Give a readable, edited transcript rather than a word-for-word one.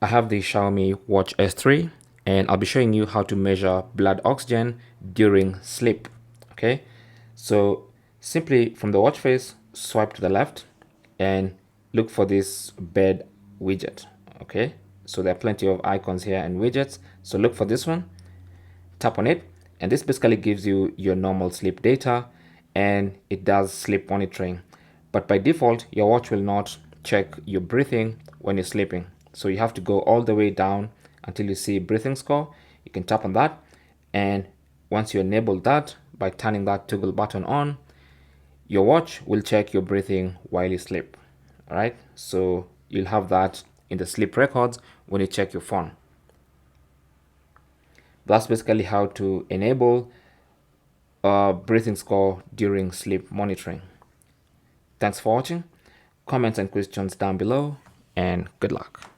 I have the Xiaomi Watch S3 and I'll be showing you how to measure blood oxygen during sleep. Okay, so simply from the watch face, swipe to the left and look for this bed widget. Okay, so there are plenty of icons here and widgets. So look for this one, tap on it, and this basically gives you your normal sleep data and it does sleep monitoring. But by default, your watch will not check your breathing when you're sleeping. So you have to go all the way down until you see breathing score. You can tap on that, and once you enable that by turning that toggle button on, your watch will check your breathing while you sleep. All right, so you'll have that in the sleep records when you check your phone. That's basically how to enable a breathing score during sleep monitoring. Thanks for watching. Comments and questions down below, and good luck.